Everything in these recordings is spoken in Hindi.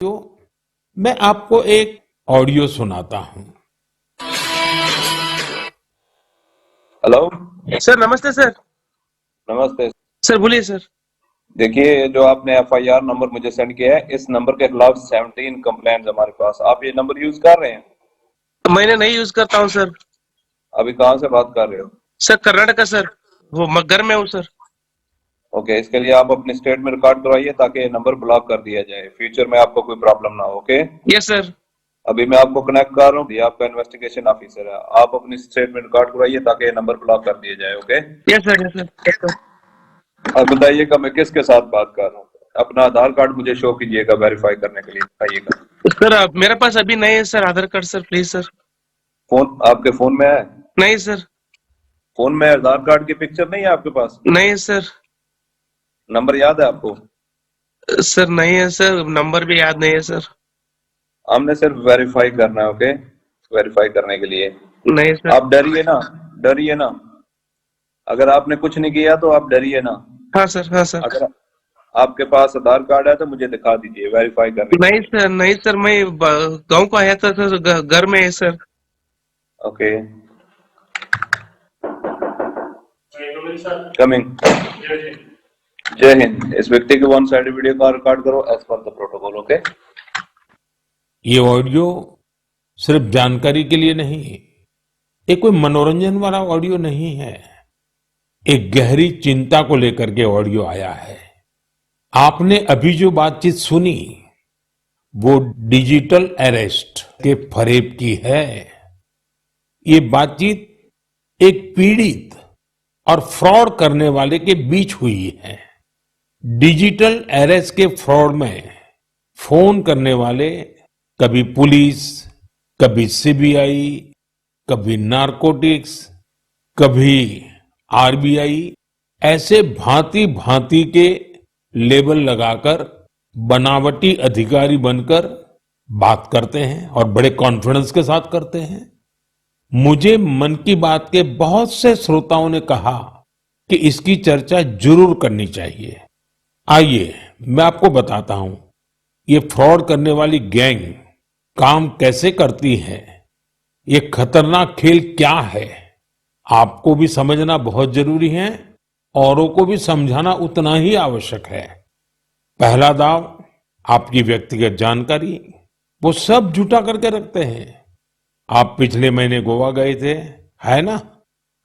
तो मैं आपको एक ऑडियो सुनाता हूं। हेलो। सर नमस्ते सर। नमस्ते। सर बोलिए सर। देखिए, जो आपने एफआईआर नंबर मुझे सेंड किया है, इस नंबर के खिलाफ 17 कंप्लेंट्स हमारे पास। आप ये नंबर यूज कर रहे हैं? मैंने नहीं यूज करता हूँ सर। अभी कहाँ से बात कर रहे हो? सर कर्नाटका सर, वो घर में हूँ सर। ओके, इसके लिए आप अपनी स्टेट में रिकॉर्ड करवाइए ताकि ये नंबर ब्लॉक कर दिया जाए, फ्यूचर में आपको कोई प्रॉब्लम ना हो। Okay, yes sir. अभी मैं आपको कनेक्ट कर रहा हूँ, ये आपका इन्वेस्टिगेशन ऑफिसर है। आप अपनी स्टेट में रिकॉर्ड करवाइए ताकि ये नंबर ब्लॉक कर दिया जाए। Okay, yes sir, yes sir, yes sir. अब बताइएगा मैं किसके साथ बात कर रहा हूँ। अपना आधार कार्ड मुझे शो कीजिएगा वेरीफाई करने के लिए, बताइएगा। सर मेरे पास अभी नहीं है sir Aadhaar card sir, please sir. Phone आपके फोन में है? नहीं सर। फोन में आधार कार्ड की पिक्चर नहीं है आपके पास? नहीं सर। नंबर याद है आपको? सर नहीं है सर, नंबर भी याद नहीं है सर। हमने सिर्फ वेरीफाई करना है। ओके, वेरीफाई करने के लिए नहीं सर। आप डरिए ना, डरिए ना। अगर आपने कुछ नहीं किया तो आप डरिए ना। हाँ सर, हाँ सर। अगर आपके पास आधार कार्ड है तो मुझे दिखा दीजिए वेरीफाई करने के नहीं लिए। सर, नहीं सर, मैं गांव को आया था सर, घर में है सर। Okay, coming. जय हिंद। इस व्यक्ति के वन साइड वीडियो का रिकॉर्ड करो as per the protocol. Okay, ये ऑडियो सिर्फ जानकारी के लिए नहीं, ये कोई मनोरंजन वाला ऑडियो नहीं है। एक गहरी चिंता को लेकर के ऑडियो आया है। आपने अभी जो बातचीत सुनी वो डिजिटल अरेस्ट के फरेब की है। ये बातचीत एक पीड़ित और फ्रॉड करने वाले के बीच हुई है। डिजिटल अरेस्ट के फ्रॉड में फोन करने वाले कभी पुलिस, कभी सीबीआई, कभी नारकोटिक्स, कभी आरबीआई, ऐसे भांति भांति के लेबल लगाकर बनावटी अधिकारी बनकर बात करते हैं और बड़े कॉन्फिडेंस के साथ करते हैं। मुझे मन की बात के बहुत से श्रोताओं ने कहा कि इसकी चर्चा जरूर करनी चाहिए। आइए मैं आपको बताता हूं ये फ्रॉड करने वाली गैंग काम कैसे करती है, ये खतरनाक खेल क्या है। आपको भी समझना बहुत जरूरी है, औरों को भी समझाना उतना ही आवश्यक है। पहला दाव आपकी व्यक्तिगत जानकारी, वो सब जुटा करके रखते हैं। आप पिछले महीने गोवा गए थे, है ना?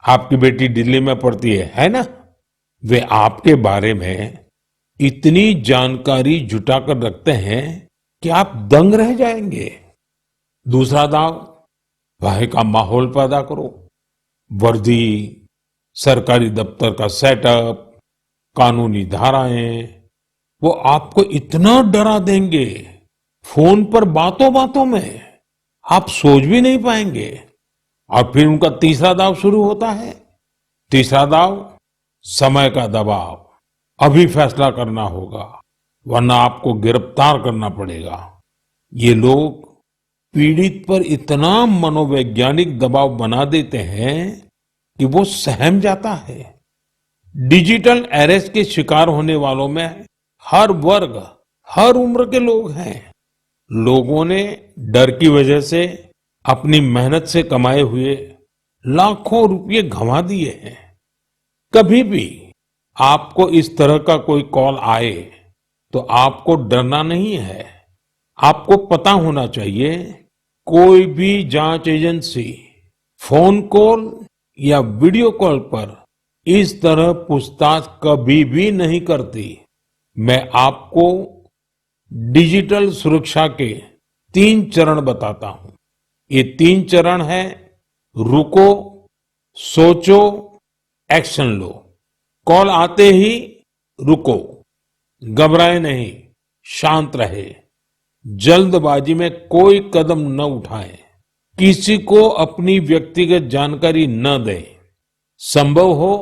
आपकी बेटी दिल्ली में पढ़ती है ना? वे आपके बारे में इतनी जानकारी जुटाकर रखते हैं कि आप दंग रह जाएंगे। दूसरा दाव, भय का माहौल पैदा करो। वर्दी, सरकारी दफ्तर का सेटअप, कानूनी धाराएं, वो आपको इतना डरा देंगे फोन पर बातों बातों में आप सोच भी नहीं पाएंगे। और फिर उनका तीसरा दाव शुरू होता है। तीसरा दाव, समय का दबाव। अभी फैसला करना होगा वरना आपको गिरफ्तार करना पड़ेगा। ये लोग पीड़ित पर इतना मनोवैज्ञानिक दबाव बना देते हैं कि वो सहम जाता है। डिजिटल अरेस्ट के शिकार होने वालों में हर वर्ग, हर उम्र के लोग हैं। लोगों ने डर की वजह से अपनी मेहनत से कमाए हुए लाखों रुपए गंवा दिए हैं। कभी भी आपको इस तरह का कोई कॉल आए तो आपको डरना नहीं है। आपको पता होना चाहिए कोई भी जांच एजेंसी फोन कॉल या वीडियो कॉल पर इस तरह पूछताछ कभी भी नहीं करती। मैं आपको डिजिटल सुरक्षा के 3 चरण बताता हूं। ये 3 चरण है: रुको, सोचो, एक्शन लो। कॉल आते ही रुको, घबराए नहीं, शांत रहे, जल्दबाजी में कोई कदम न उठाएं, किसी को अपनी व्यक्तिगत जानकारी न दें। संभव हो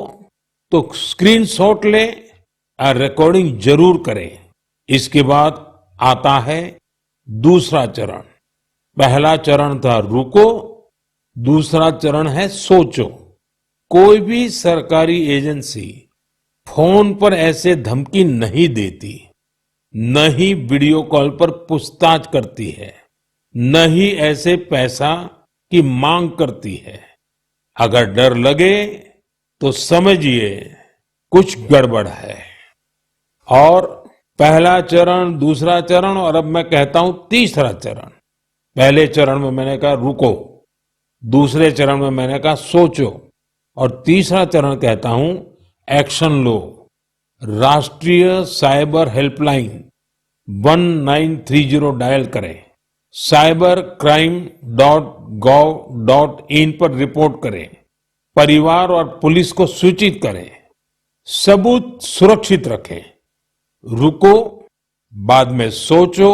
तो स्क्रीनशॉट लें और रिकॉर्डिंग जरूर करें। इसके बाद आता है दूसरा चरण। पहला चरण था रुको, दूसरा चरण है सोचो। कोई भी सरकारी एजेंसी फोन पर ऐसे धमकी नहीं देती। न ही वीडियो कॉल पर पूछताछ करती है, न ही ऐसे पैसा की मांग करती है। अगर डर लगे तो समझिए कुछ गड़बड़ है। और पहला चरण, दूसरा चरण और अब मैं कहता हूं तीसरा चरण। पहले चरण में मैंने कहा रुको, दूसरे चरण में मैंने कहा सोचो, और तीसरा चरण कहता हूं एक्शन लो। राष्ट्रीय साइबर हेल्पलाइन 1930 डायल करें, cybercrime.gov.in पर रिपोर्ट करें, परिवार और पुलिस को सूचित करें, सबूत सुरक्षित रखें। रुको, बाद में सोचो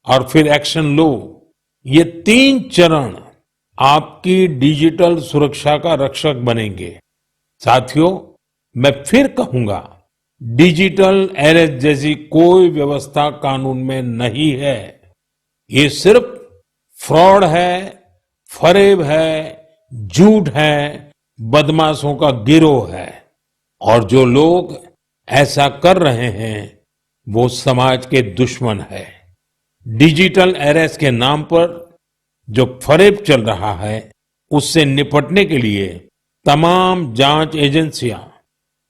और फिर एक्शन लो। ये 3 चरण आपकी डिजिटल सुरक्षा का रक्षक बनेंगे। साथियों, मैं फिर कहूंगा, डिजिटल अरेस्ट जैसी कोई व्यवस्था कानून में नहीं है। ये सिर्फ फ्रॉड है, फरेब है, झूठ है, बदमाशों का गिरोह है। और जो लोग ऐसा कर रहे हैं वो समाज के दुश्मन है। डिजिटल अरेस्ट के नाम पर जो फरेब चल रहा है उससे निपटने के लिए तमाम जांच एजेंसियां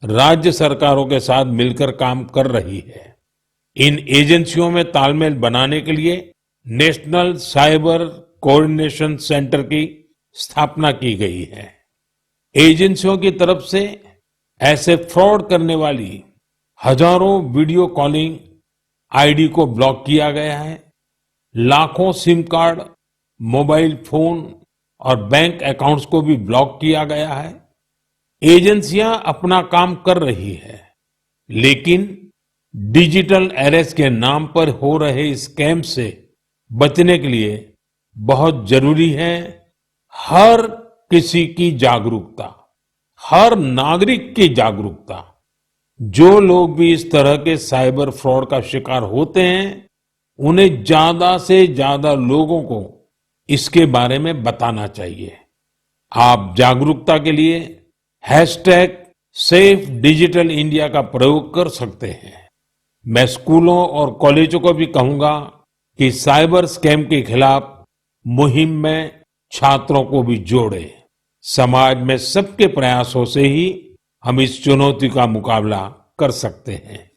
राज्य सरकारों के साथ मिलकर काम कर रही है। इन एजेंसियों में तालमेल बनाने के लिए नेशनल साइबर कोऑर्डिनेशन सेंटर की स्थापना की गई है। एजेंसियों की तरफ से ऐसे फ्रॉड करने वाली हजारों वीडियो कॉलिंग आईडी को ब्लॉक किया गया है। लाखों सिम कार्ड, मोबाइल फोन और बैंक अकाउंट्स को भी ब्लॉक किया गया है। एजेंसियां अपना काम कर रही है, लेकिन डिजिटल अरेस्ट के नाम पर हो रहे स्कैम से बचने के लिए बहुत जरूरी है हर किसी की जागरूकता, हर नागरिक की जागरूकता। जो लोग भी इस तरह के साइबर फ्रॉड का शिकार होते हैं, उन्हें ज्यादा से ज्यादा लोगों को इसके बारे में बताना चाहिए। आप जागरूकता के लिए #सेफ डिजिटल इंडिया का प्रयोग कर सकते हैं। मैं स्कूलों और कॉलेजों को भी कहूंगा कि साइबर स्कैम के खिलाफ मुहिम में छात्रों को भी जोड़े। समाज में सबके प्रयासों से ही हम इस चुनौती का मुकाबला कर सकते हैं।